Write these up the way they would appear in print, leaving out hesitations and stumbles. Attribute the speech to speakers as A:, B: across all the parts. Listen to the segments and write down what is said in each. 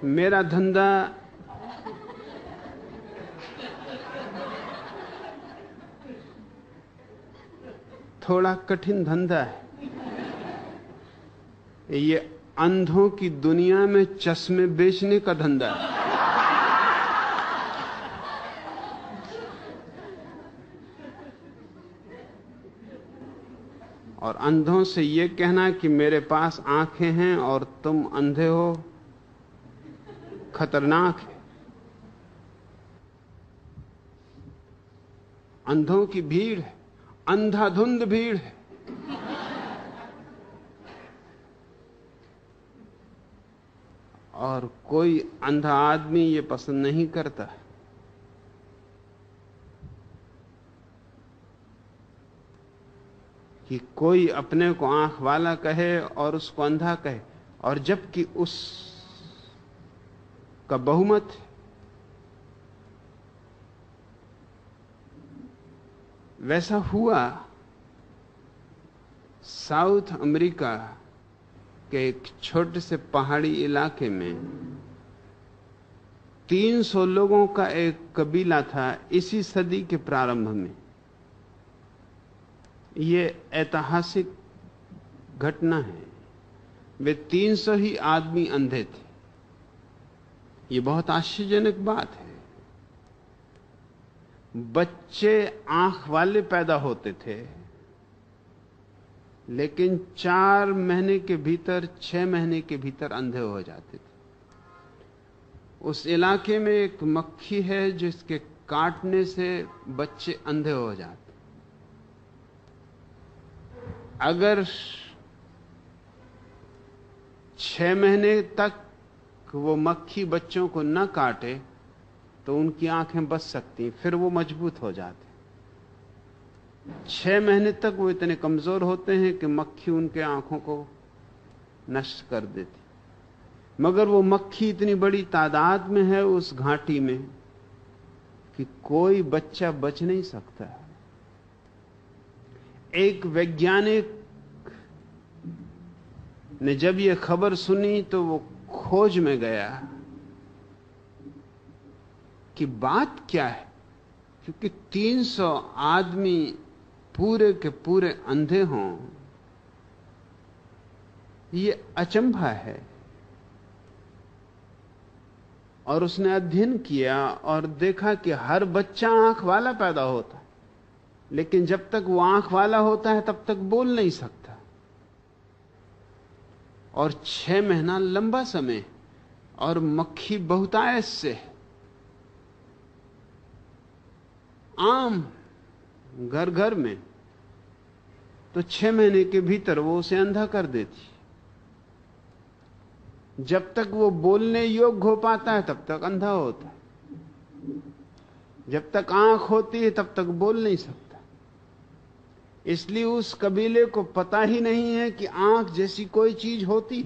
A: मेरा धंधा थोड़ा कठिन धंधा है। ये अंधों की दुनिया में चश्मे बेचने का धंधा है। और अंधों से ये कहना कि मेरे पास आंखें हैं और तुम अंधे हो, खतरनाक है। अंधों की भीड़ है, अंधाधुंध भीड़ है। और कोई अंधा आदमी ये पसंद नहीं करता कि कोई अपने को आंख वाला कहे और उसको अंधा कहे, और जबकि उस का बहुमत है। वैसा हुआ साउथ अमेरिका के एक छोटे से पहाड़ी इलाके में 300 लोगों का एक कबीला था इसी सदी के प्रारंभ में। यह ऐतिहासिक घटना है। वे 300 ही आदमी अंधे थे। यह बहुत आश्चर्यजनक बात है। बच्चे आंख वाले पैदा होते थे, लेकिन 4 महीने के भीतर, 6 महीने के भीतर अंधे हो जाते थे। उस इलाके में एक मक्खी है जिसके काटने से बच्चे अंधे हो जाते। अगर 6 महीने तक वो मक्खी बच्चों को न काटे तो उनकी आंखें बच सकती, फिर वो मजबूत हो जाते। 6 महीने तक वो इतने कमजोर होते हैं कि मक्खी उनके आंखों को नष्ट कर देती। मगर वो मक्खी इतनी बड़ी तादाद में है उस घाटी में कि कोई बच्चा बच नहीं सकता। एक वैज्ञानिक ने जब ये खबर सुनी तो वो खोज में गया कि बात क्या है, क्योंकि 300 आदमी पूरे के पूरे अंधे हों, ये अचंभा है। और उसने अध्ययन किया और देखा कि हर बच्चा आंख वाला पैदा होता है, लेकिन जब तक वो आंख वाला होता है तब तक बोल नहीं सकता। और 6 महीना लंबा समय, और मक्खी बहुतायत से है। आम घर घर में, तो 6 महीने के भीतर वो उसे अंधा कर देती। जब तक वो बोलने योग्य हो पाता है तब तक अंधा होता है। जब तक आंख होती है तब तक बोल नहीं सकता। इसलिए उस कबीले को पता ही नहीं है कि आंख जैसी कोई चीज होती।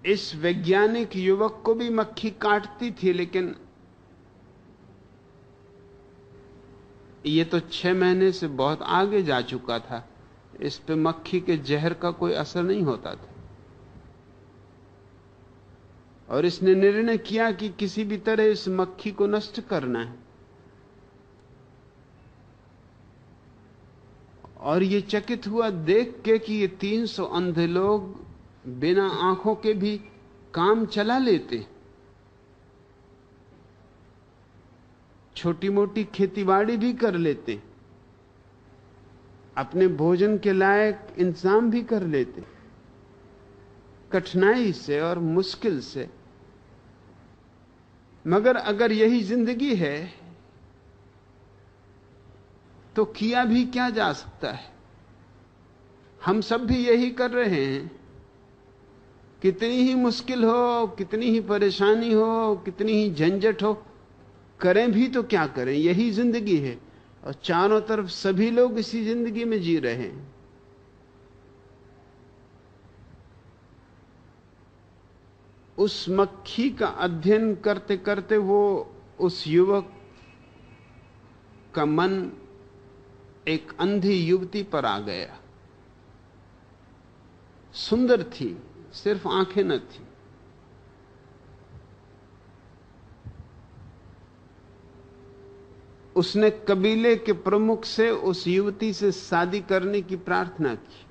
A: इस वैज्ञानिक युवक को भी मक्खी काटती थी, लेकिन ये तो 6 महीने से बहुत आगे जा चुका था। इस पे मक्खी के जहर का कोई असर नहीं होता था। और इसने निर्णय किया कि किसी भी तरह इस मक्खी को नष्ट करना है। और ये चकित हुआ देख के कि ये 300 अंधे लोग बिना आंखों के भी काम चला लेते, छोटी मोटी खेतीबाड़ी भी कर लेते, अपने भोजन के लायक इंतजाम भी कर लेते, कठिनाई से और मुश्किल से। मगर अगर यही जिंदगी है तो किया भी क्या जा सकता है। हम सब भी यही कर रहे हैं। कितनी ही मुश्किल हो, कितनी ही परेशानी हो, कितनी ही झंझट हो, करें भी तो क्या करें, यही जिंदगी है। और चारों तरफ सभी लोग इसी जिंदगी में जी रहे हैं। उस मक्खी का अध्ययन करते करते वो उस युवक का मन एक अंधी युवती पर आ गया। सुंदर थी, सिर्फ आंखें न थी। उसने कबीले के प्रमुख से उस युवती से शादी करने की प्रार्थना की।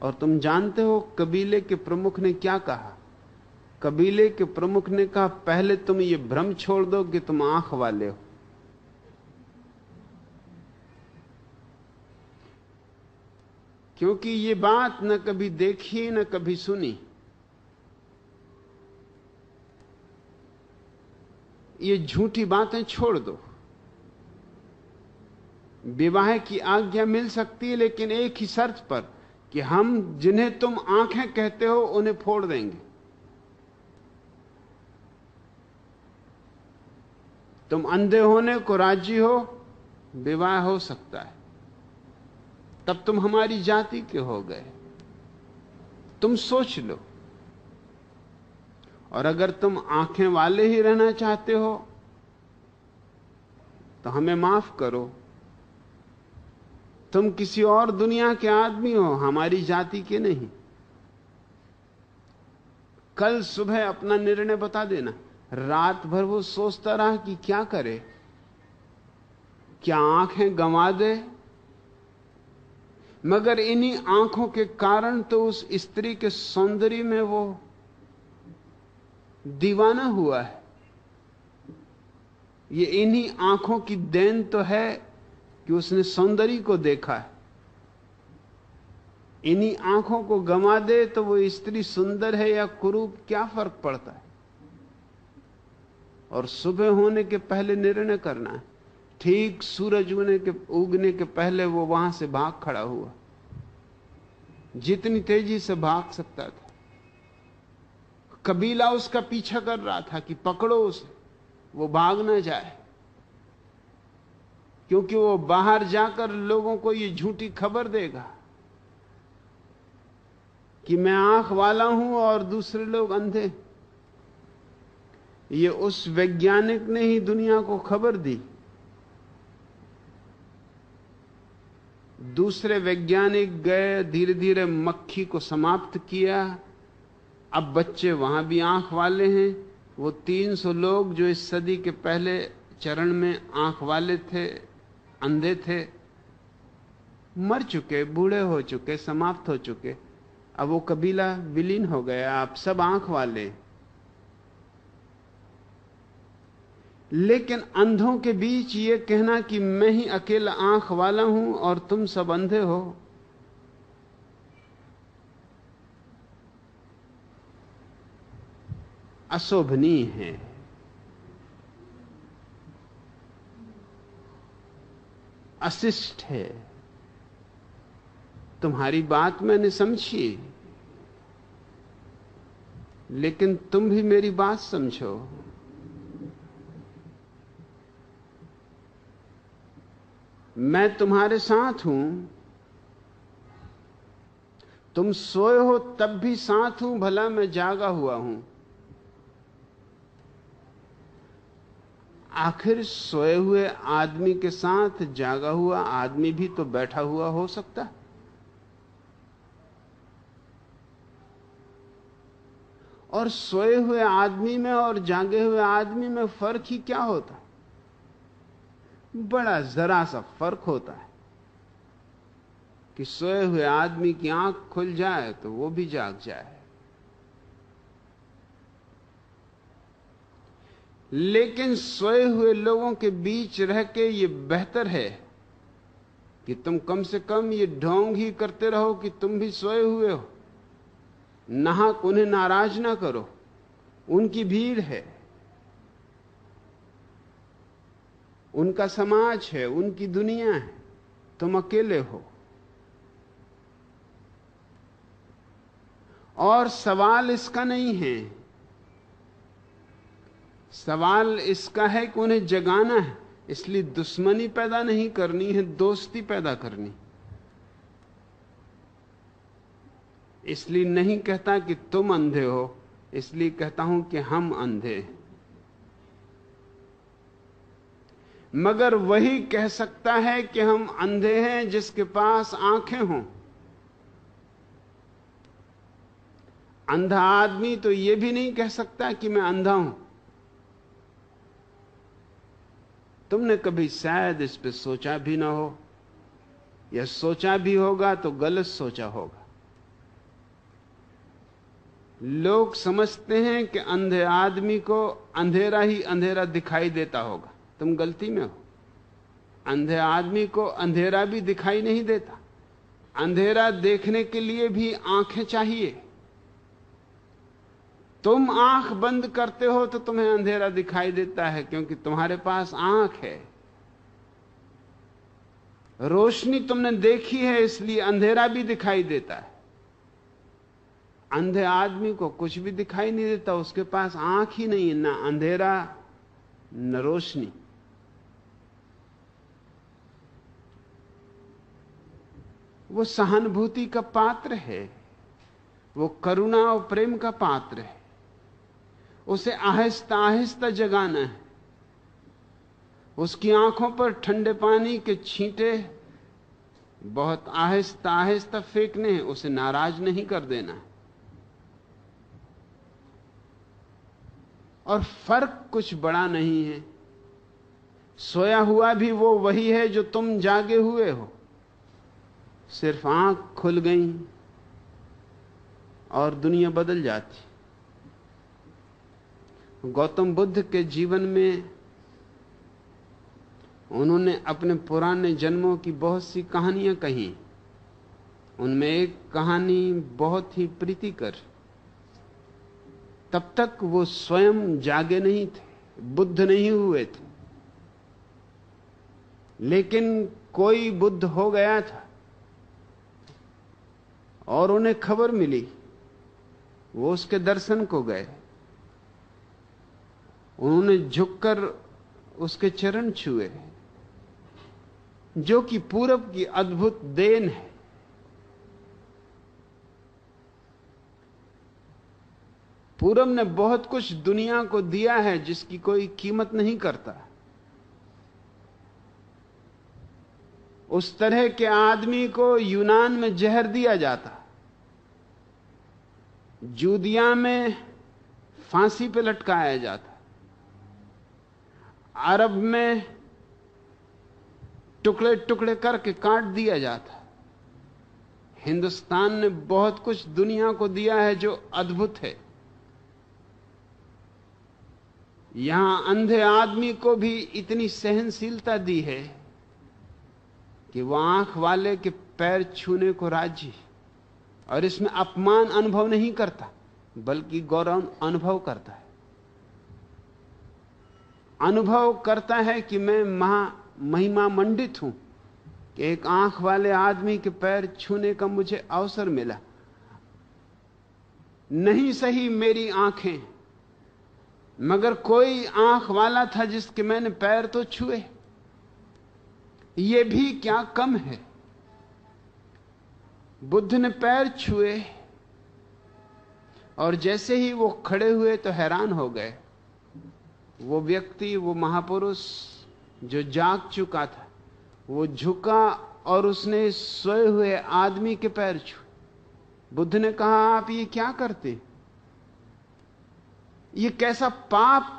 A: और तुम जानते हो कबीले के प्रमुख ने क्या कहा? कबीले के प्रमुख ने कहा, पहले तुम ये भ्रम छोड़ दो कि तुम आंख वाले हो। क्योंकि ये बात न कभी देखी न कभी सुनी। ये झूठी बातें छोड़ दो। विवाह की आज्ञा मिल सकती है, लेकिन एक ही शर्त पर कि हम जिन्हें तुम आंखें कहते हो उन्हें फोड़ देंगे। तुम अंधे होने को राजी हो, विवाह हो सकता है, तब तुम हमारी जाति के हो गए। तुम सोच लो। और अगर तुम आंखें वाले ही रहना चाहते हो तो हमें माफ करो, तुम किसी और दुनिया के आदमी हो, हमारी जाति के नहीं। कल सुबह अपना निर्णय बता देना। रात भर वो सोचता रहा कि क्या करे, क्या आंखें गंवा दे, मगर इन्हीं आंखों के कारण तो उस स्त्री के सौंदर्य में वो दीवाना हुआ है। ये इन्हीं आंखों की देन तो है कि उसने सौंदर्य को देखा है। इन्हीं आंखों को गंवा दे तो वो स्त्री सुंदर है या कुरूप, क्या फर्क पड़ता है। और सुबह होने के पहले निर्णय करना है। ठीक सूरज उगने के पहले वो वहां से भाग खड़ा हुआ, जितनी तेजी से भाग सकता था। कबीला उसका पीछा कर रहा था कि पकड़ो उसे, वो भाग ना जाए, क्योंकि वो बाहर जाकर लोगों को ये झूठी खबर देगा कि मैं आंख वाला हूं और दूसरे लोग अंधे। ये उस वैज्ञानिक ने ही दुनिया को खबर दी। दूसरे वैज्ञानिक गए, धीरे धीरे मक्खी को समाप्त किया। अब बच्चे वहां भी आंख वाले हैं। वो 300 लोग जो इस सदी के पहले चरण में आंख वाले थे, अंधे थे, मर चुके, बूढ़े हो चुके, समाप्त हो चुके। अब वो कबीला विलीन हो गया, आप सब आंख वाले। लेकिन अंधों के बीच ये कहना कि मैं ही अकेला आंख वाला हूं और तुम सब अंधे हो, अशोभनीय है। अशिष्ट है। तुम्हारी बात मैंने समझी, लेकिन तुम भी मेरी बात समझो। मैं तुम्हारे साथ हूं। तुम सोए हो तब भी साथ हूं, भला मैं जागा हुआ हूं। आखिर सोए हुए आदमी के साथ जागा हुआ आदमी भी तो बैठा हुआ हो सकता है। और सोए हुए आदमी में और जागे हुए आदमी में फर्क ही क्या होता? बड़ा जरा सा फर्क होता है कि सोए हुए आदमी की आंख खुल जाए तो वो भी जाग जाए। लेकिन सोए हुए लोगों के बीच रह के ये बेहतर है कि तुम कम से कम ये ढोंग ही करते रहो कि तुम भी सोए हुए हो। नाहक उन्हें नाराज ना करो, उनकी भीड़ है, उनका समाज है, उनकी दुनिया है, तुम अकेले हो। और सवाल इसका नहीं है, सवाल इसका है कि उन्हें जगाना है। इसलिए दुश्मनी पैदा नहीं करनी है, दोस्ती पैदा करनी। इसलिए नहीं कहता कि तुम अंधे हो, इसलिए कहता हूं कि हम अंधे हैं। मगर वही कह सकता है कि हम अंधे हैं जिसके पास आंखें हों। अंधा आदमी तो यह भी नहीं कह सकता कि मैं अंधा हूं। तुमने कभी शायद इस पे सोचा भी ना हो, या सोचा भी होगा तो गलत सोचा होगा। लोग समझते हैं कि अंधे आदमी को अंधेरा ही अंधेरा दिखाई देता होगा। तुम गलती में हो। अंधे आदमी को अंधेरा भी दिखाई नहीं देता। अंधेरा देखने के लिए भी आंखें चाहिए। तुम आंख बंद करते हो तो तुम्हें अंधेरा दिखाई देता है, क्योंकि तुम्हारे पास आंख है। रोशनी तुमने देखी है, इसलिए अंधेरा भी दिखाई देता है। अंधे आदमी को कुछ भी दिखाई नहीं देता, उसके पास आंख ही नहीं है, ना अंधेरा न रोशनी। वो सहानुभूति का पात्र है, वो करुणा और प्रेम का पात्र है। उसे आहिस्ता आहिस्ता जगाना है। उसकी आंखों पर ठंडे पानी के छींटे बहुत आहिस्ता आहिस्ता फेंकने हैं, उसे नाराज नहीं कर देना है। और फर्क कुछ बड़ा नहीं है। सोया हुआ भी वो वही है जो तुम जागे हुए हो, सिर्फ आंख खुल गई और दुनिया बदल जाती। गौतम बुद्ध के जीवन में उन्होंने अपने पुराने जन्मों की बहुत सी कहानियां कही। उनमें एक कहानी बहुत ही प्रीतिकर। तब तक वो स्वयं जागे नहीं थे, बुद्ध नहीं हुए थे, लेकिन कोई बुद्ध हो गया था और उन्हें खबर मिली। वो उसके दर्शन को गए। उन्होंने झुककर उसके चरण छुए, जो कि पूरब की अद्भुत देन है। पूरब ने बहुत कुछ दुनिया को दिया है जिसकी कोई कीमत नहीं करता। उस तरह के आदमी को यूनान में जहर दिया जाता, जूदिया में फांसी पर लटकाया जाता, अरब में टुकड़े टुकड़े करके काट दिया जाता। हिंदुस्तान ने बहुत कुछ दुनिया को दिया है जो अद्भुत है। यहां अंधे आदमी को भी इतनी सहनशीलता दी है कि वह आंख वाले के पैर छूने को राजी, और इसमें अपमान अनुभव नहीं करता, बल्कि गौरव अनुभव करता है। अनुभव करता है कि मैं महिमा मंडित हूं कि एक आंख वाले आदमी के पैर छूने का मुझे अवसर मिला। नहीं सही मेरी आंखें, मगर कोई आंख वाला था जिसके मैंने पैर तो छुए। यह भी क्या कम है। बुद्ध ने पैर छुए और जैसे ही वो खड़े हुए तो हैरान हो गए। वो व्यक्ति, वो महापुरुष जो जाग चुका था, वो झुका और उसने सोए हुए आदमी के पैर छुए। बुद्ध ने कहा, आप ये क्या करते? ये कैसा पाप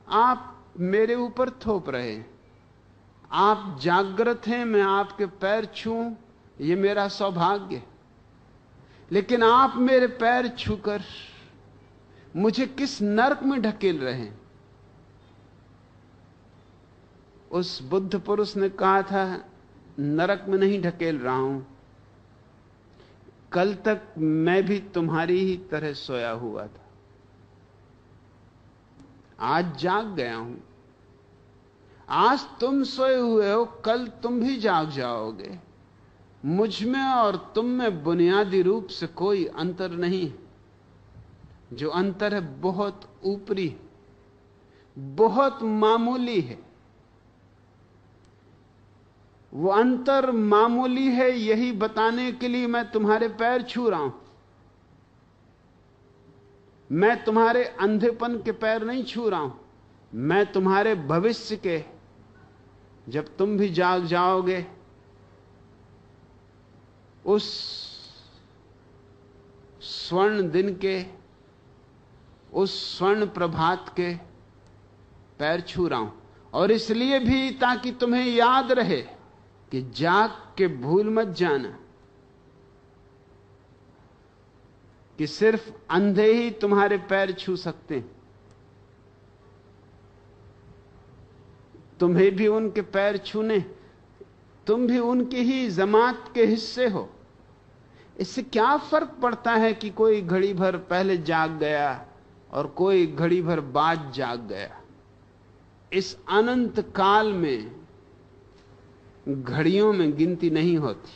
A: आप मेरे ऊपर थोप रहे हैं? आप जागृत हैं, मैं आपके पैर छूं, ये मेरा सौभाग्य। लेकिन आप मेरे पैर छूकर मुझे किस नरक में ढकेल रहे हैं? उस बुद्ध पुरुष ने कहा था, नरक में नहीं ढकेल रहा हूं, कल तक मैं भी तुम्हारी ही तरह सोया हुआ था, आज जाग गया हूं। आज तुम सोए हुए हो, कल तुम भी जाग जाओगे। मुझ में और तुम में बुनियादी रूप से कोई अंतर नहीं। जो अंतर है बहुत ऊपरी, बहुत मामूली है। वो अंतर मामूली है, यही बताने के लिए मैं तुम्हारे पैर छू रहा हूं। मैं तुम्हारे अंधेपन के पैर नहीं छू रहा हूं, मैं तुम्हारे भविष्य के, जब तुम भी जाग जाओगे, उस स्वर्ण दिन के, उस स्वर्ण प्रभात के पैर छू रहा हूं। और इसलिए भी ताकि तुम्हें याद रहे कि जाग के भूल मत जाना कि सिर्फ अंधे ही तुम्हारे पैर छू सकते हैं। तुम्हें भी उनके पैर छूने, तुम भी उनकी ही जमात के हिस्से हो। इससे क्या फर्क पड़ता है कि कोई घड़ी भर पहले जाग गया और कोई घड़ी भर बाद जाग गया। इस अनंत काल में घड़ियों में गिनती नहीं होती।